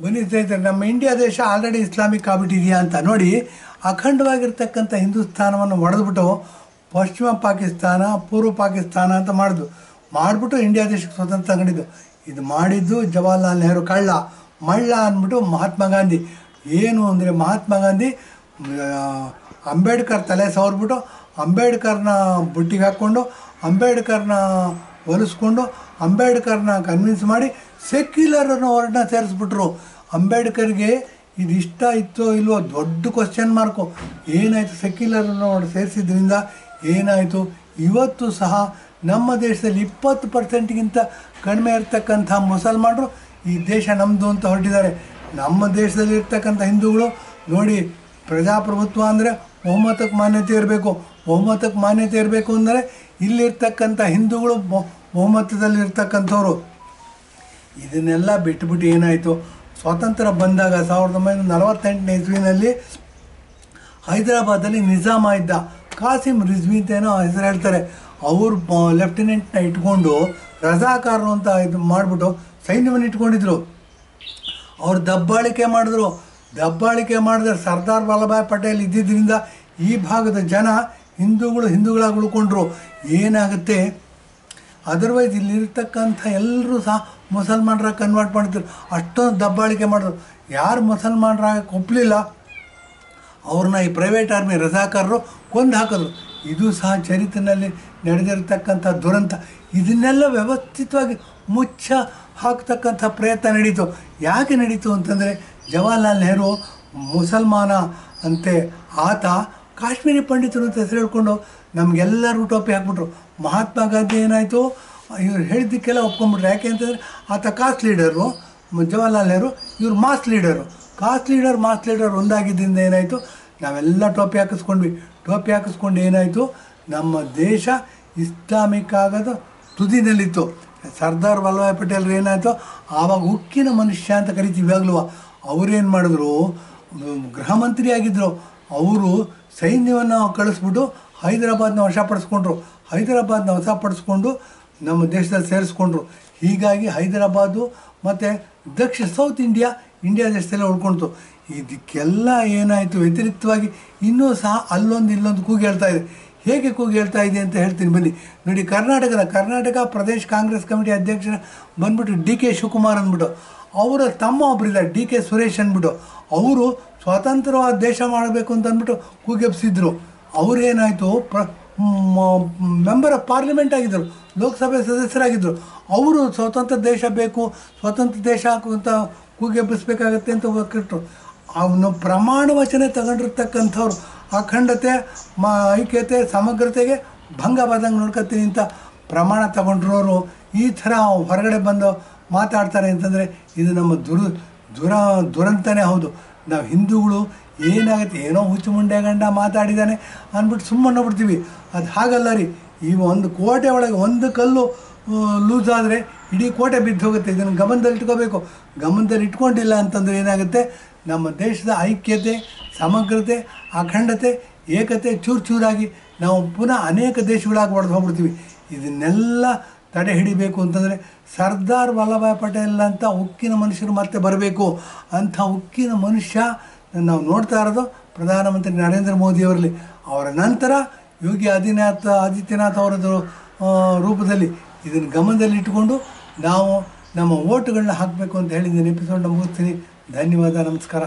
ಬನ್ನಿ ಸ್ನೇಹಿತರೆ, ನಮ್ಮ ಇಂಡಿಯಾ ದೇಶ ಆಲ್ರೆಡಿ ಇಸ್ಲಾಮಿಕ್ ಆಗ್ಬಿಟ್ಟಿದೆಯಾ ಅಂತ ನೋಡಿ. ಅಖಂಡವಾಗಿರ್ತಕ್ಕಂಥ ಹಿಂದೂಸ್ತಾನವನ್ನು ಒಡೆದ್ಬಿಟ್ಟು ಪಶ್ಚಿಮ ಪಾಕಿಸ್ತಾನ, ಪೂರ್ವ ಪಾಕಿಸ್ತಾನ ಅಂತ ಮಾಡಿಬಿಟ್ಟು ಇಂಡಿಯಾ ದೇಶಕ್ಕೆ ಸ್ವತಂತ್ರ ತಗೊಂಡಿದ್ದು. ಇದು ಮಾಡಿದ್ದು ಜವಾಹರ್ಲಾಲ್ ನೆಹರು ಮಳ್ಳ ಅಂದ್ಬಿಟ್ಟು ಮಹಾತ್ಮ ಗಾಂಧಿ. ಏನು ಅಂದರೆ ಮಹಾತ್ಮ ಗಾಂಧಿ ಅಂಬೇಡ್ಕರ್ ತಲೆ ಸವರ್ಬಿಟ್ಟು ಅಂಬೇಡ್ಕರ್ನ ಬುಟ್ಟಿಗೆ ಹಾಕ್ಕೊಂಡು ಅಂಬೇಡ್ಕರ್ನ ಹೊಲಿಸ್ಕೊಂಡು ಅಂಬೇಡ್ಕರ್ನ ಕನ್ವಿನ್ಸ್ ಮಾಡಿ ಸೆಕ್ಯುಲರ್ನ ಹೊರಡನ್ನ ಸೇರಿಸ್ಬಿಟ್ರು. ಅಂಬೇಡ್ಕರ್ಗೆ ಇದು ಇಷ್ಟ ಇತ್ತೋ ಇಲ್ವೋ ದೊಡ್ಡ ಕ್ವಶನ್ ಮಾರ್ಕು. ಏನಾಯಿತು? ಸೆಕ್ಯುಲರ್ನ ಸೇರಿಸಿದ್ರಿಂದ ಏನಾಯಿತು? ಇವತ್ತು ಸಹ ನಮ್ಮ ದೇಶದಲ್ಲಿ 20%ಗಿಂತ ಕಡಿಮೆ ಇರ್ತಕ್ಕಂಥ ಮುಸಲ್ಮಾನರು ಈ ದೇಶ ನಮ್ಮದು ಅಂತ ಹೊರಟಿದ್ದಾರೆ. ನಮ್ಮ ದೇಶದಲ್ಲಿ ಇರ್ತಕ್ಕಂಥ ಹಿಂದೂಗಳು ನೋಡಿ, ಪ್ರಜಾಪ್ರಭುತ್ವ ಅಂದರೆ ಬಹುಮತಕ್ಕೆ ಮಾನ್ಯತೆ ಇರಬೇಕು. ಬಹುಮತಕ್ಕೆ ಮಾನ್ಯತೆ ಇರಬೇಕು ಅಂದರೆ ಇಲ್ಲಿರ್ತಕ್ಕಂಥ ಹಿಂದೂಗಳು ಬಹುಮತದಲ್ಲಿರ್ತಕ್ಕಂಥವ್ರು. ಇದನ್ನೆಲ್ಲ ಬಿಟ್ಟುಬಿಟ್ಟು ಏನಾಯಿತು? ಸ್ವಾತಂತ್ರ್ಯ ಬಂದಾಗ 1948ನೇ ಇಸ್ವಿನಲ್ಲಿ ಹೈದರಾಬಾದಲ್ಲಿ ನಿಜಾಮ ಇದ್ದ, ಕಾಸಿಂ ರಿಜ್ವಿ ಅಂತ ಏನೋ ಹೆಸರು ಹೇಳ್ತಾರೆ. ಅವರು ಲೆಫ್ಟಿನೆಂಟ್ನ ಇಟ್ಕೊಂಡು ರಜಾಕಾರರು ಅಂತ ಇದು ಮಾಡಿಬಿಟ್ಟು ಸೈನ್ಯವನ್ನು ಇಟ್ಕೊಂಡಿದ್ರು. ಅವ್ರು ದಬ್ಬಾಳಿಕೆ ಮಾಡಿದ್ರೆ ಸರ್ದಾರ್ ವಲ್ಲಭಾಯ್ ಪಟೇಲ್ ಇದ್ದಿದ್ದರಿಂದ ಈ ಭಾಗದ ಜನ ಹಿಂದೂಗಳಾಗಿ ಉಳ್ಕೊಂಡ್ರು. ಏನಾಗುತ್ತೆ? ಅದರ್ವೈಸ್ ಇಲ್ಲಿರ್ತಕ್ಕಂಥ ಎಲ್ಲರೂ ಸಹ ಮುಸಲ್ಮಾನರಾಗಿ ಕನ್ವರ್ಟ್ ಮಾಡ್ತಿದ್ರು. ಅಷ್ಟೊಂದು ದಬ್ಬಾಳಿಕೆ ಮಾಡಿದ್ರು. ಯಾರು ಮುಸಲ್ಮಾನರಾಗಿ ಒಪ್ಪಲಿಲ್ಲ ಅವ್ರನ್ನ ಈ ಪ್ರೈವೇಟ್ ಆರ್ಮಿ ರಜಾಕಾರರು ಕೊಂದು ಹಾಕಿದ್ರು. ಇದು ಸಹ ಚರಿತ್ರೆಯಲ್ಲಿ ನಡೆದಿರ್ತಕ್ಕಂಥ ದುರಂತ. ಇದನ್ನೆಲ್ಲ ವ್ಯವಸ್ಥಿತವಾಗಿ ಮುಚ್ಚ ಹಾಕ್ತಕ್ಕಂಥ ಪ್ರಯತ್ನ ನಡೀತು. ಯಾಕೆ ನಡೀತು ಅಂತಂದರೆ, ಜವಾಹರ್ಲಾಲ್ ನೆಹರು ಮುಸಲ್ಮಾನ ಅಂತೆ ಆತ ಕಾಶ್ಮೀರಿ ಪಂಡಿತರು ಅಂತ ಹೆಸರು ಹೇಳ್ಕೊಂಡು ನಮಗೆಲ್ಲರೂ ಟೋಪಿ ಹಾಕ್ಬಿಟ್ರು. ಮಹಾತ್ಮ ಗಾಂಧಿ ಏನಾಯಿತು? ಇವ್ರು ಹೇಳಿದ್ದಕ್ಕೆಲ್ಲ ಒಪ್ಕೊಂಡ್ಬಿಟ್ರು. ಯಾಕೆ ಅಂತಂದರೆ ಆತ ಕಾಸ್ಟ್ ಲೀಡರು, ಜವಾಹರ್ಲಾಲ್ ನೆಹರು ಇವ್ರು ಮಾಸ್ ಲೀಡರು. ಮಾಸ್ ಲೀಡರ್ ಒಂದಾಗಿದ್ದರಿಂದ ಏನಾಯಿತು? ನಾವೆಲ್ಲ ಟೋಪಿ ಹಾಕಿಸ್ಕೊಂಡು ಏನಾಯಿತು? ನಮ್ಮ ದೇಶ ಇಸ್ಲಾಮಿಕ್ ಆಗೋದು ತುದಿನಲ್ಲಿತ್ತು. ಸರ್ದಾರ್ ವಲ್ಲಭಾಯ್ ಪಟೇಲ್ರು ಏನಾಯಿತು? ಆವಾಗ ಉಕ್ಕಿನ ಮನುಷ್ಯ ಅಂತ ಕರಿತೀವಿ ಇವಾಗಲೂ. ಅವರೇನು ಮಾಡಿದ್ರು? ಗೃಹ ಮಂತ್ರಿ ಆಗಿದ್ದರು. ಅವರು ಸೈನ್ಯವನ್ನು ಕಳಿಸ್ಬಿಟ್ಟು ಹೈದರಾಬಾದ್ನ ವಶಪಡಿಸ್ಕೊಂಡು ನಮ್ಮ ದೇಶದಲ್ಲಿ ಸೇರಿಸ್ಕೊಂಡ್ರು. ಹೀಗಾಗಿ ಹೈದರಾಬಾದು ಮತ್ತು ಸೌತ್ ಇಂಡಿಯಾ ದೇಶದಲ್ಲೇ ಉಳ್ಕೊಳ್ತು. ಇದಕ್ಕೆಲ್ಲ ಏನಾಯಿತು? ವ್ಯತಿರಿಕ್ತವಾಗಿ ಇನ್ನೂ ಸಹ ಇಲ್ಲೊಂದು ಕೂಗು ಹೇಳ್ತಾ ಇದೆ. ಹೇಗೆ ಕೂಗು ಹೇಳ್ತಾ ಇದೆ ಅಂತ ಹೇಳ್ತೀನಿ ಬನ್ನಿ. ನೋಡಿ, ಕರ್ನಾಟಕ ಪ್ರದೇಶ್ ಕಾಂಗ್ರೆಸ್ ಕಮಿಟಿ ಅಧ್ಯಕ್ಷ ಬಂದ್ಬಿಟ್ಟು DK ಶಿವಕುಮಾರ್ ಅಂದ್ಬಿಟ್ಟು, ಅವರ ತಮ್ಮ ಒಬ್ಬರಿದ್ದಾರೆ DK ಸುರೇಶ್ ಅಂದ್ಬಿಟ್ಟು, ಅವರು ಸ್ವತಂತ್ರವಾದ ದೇಶ ಮಾಡಬೇಕು ಅಂತ ಅಂದ್ಬಿಟ್ಟು ಕೂಗೆಬ್ಸಿದ್ರು. ಅವರೇನಾಯಿತು? ಮೆಂಬರ್ ಆಫ್ ಪಾರ್ಲಿಮೆಂಟ್ ಆಗಿದ್ದರು, ಲೋಕಸಭೆ ಸದಸ್ಯರಾಗಿದ್ದರು. ಅವರು ಸ್ವತಂತ್ರ ದೇಶ ಬೇಕು, ಸ್ವತಂತ್ರ ದೇಶ ಅಂತ ಕೂಗೆಬ್ಬಿಸ್ಬೇಕಾಗತ್ತೆ ಅಂತ ಹೋಗಿಟ್ರು. ಅವನು ಪ್ರಮಾಣ ವಚನ ತಗೊಂಡಿರ್ತಕ್ಕಂಥವ್ರು ಅಖಂಡತೆ, ಐಕ್ಯತೆ, ಸಮಗ್ರತೆಗೆ ಭಂಗ ಬಾದಂಗೆ ನೋಡ್ಕೊತೀನಿ ಅಂತ ಪ್ರಮಾಣ ತಗೊಂಡ್ರೋರು ಈ ಥರ ಹೊರಗಡೆ ಬಂದು ಮಾತಾಡ್ತಾರೆ ಅಂತಂದರೆ ಇದು ನಮ್ಮ ದುರಂತನೇ ಹೌದು. ನಾವು ಹಿಂದೂಗಳು ಏನಾಗುತ್ತೆ? ಏನೋ ಹುಚ್ಚು ಮುಂಡೆ ಗಂಡ ಮಾತಾಡಿದ್ದಾನೆ ಅಂದ್ಬಿಟ್ಟು ಸುಮ್ಮನೆ ಬಿಡ್ತೀವಿ. ಅದು ಹಾಗಲ್ಲ ರೀ. ಈ ಒಂದು ಕೋಟೆ ಒಳಗೆ ಒಂದು ಕಲ್ಲು ಲೂಸ್ ಆದರೆ ಇಡೀ ಕೋಟೆ ಬಿದ್ದು ಹೋಗುತ್ತೆ. ಇದನ್ನು ಗಮನದಲ್ಲಿ ಇಟ್ಕೊಂಡಿಲ್ಲ ಅಂತಂದರೆ ಏನಾಗುತ್ತೆ? ನಮ್ಮ ದೇಶದ ಐಕ್ಯತೆ, ಸಮಗ್ರತೆ, ಅಖಂಡತೆ, ಏಕತೆ ಚೂರಾಗಿ ನಾವು ಪುನಃ ಅನೇಕ ದೇಶಗಳಾಗಿ ಒಡೆದು ಹೋಗ್ಬಿಡ್ತೀವಿ. ಇದನ್ನೆಲ್ಲ ತಡೆ ಹಿಡಿಬೇಕು ಅಂತಂದರೆ ಸರ್ದಾರ್ ವಲ್ಲಭಾಯ್ ಪಟೇಲ್ ಅಂತ ಉಕ್ಕಿನ ಮನುಷ್ಯರು ಮತ್ತೆ ಬರಬೇಕು. ಅಂಥ ಉಕ್ಕಿನ ಮನುಷ್ಯ ನಾವು ನೋಡ್ತಾ ಇರೋದು ಪ್ರಧಾನಮಂತ್ರಿ ನರೇಂದ್ರ ಮೋದಿಯವರಲ್ಲಿ. ಅವರ ನಂತರ ಯೋಗಿ ಆದಿತ್ಯನಾಥ್ ಅವರದ್ದು ರೂಪದಲ್ಲಿ ಇದನ್ನು ಗಮನದಲ್ಲಿ ಇಟ್ಟುಕೊಂಡು ನಾವು ನಮ್ಮ ಓಟುಗಳನ್ನ ಹಾಕಬೇಕು ಅಂತ ಹೇಳಿದ್ದೀನಿ. ಎಪಿಸೋಡ್ನ ಮುಗಿಸ್ತೀನಿ. ಧನ್ಯವಾದ, ನಮಸ್ಕಾರ.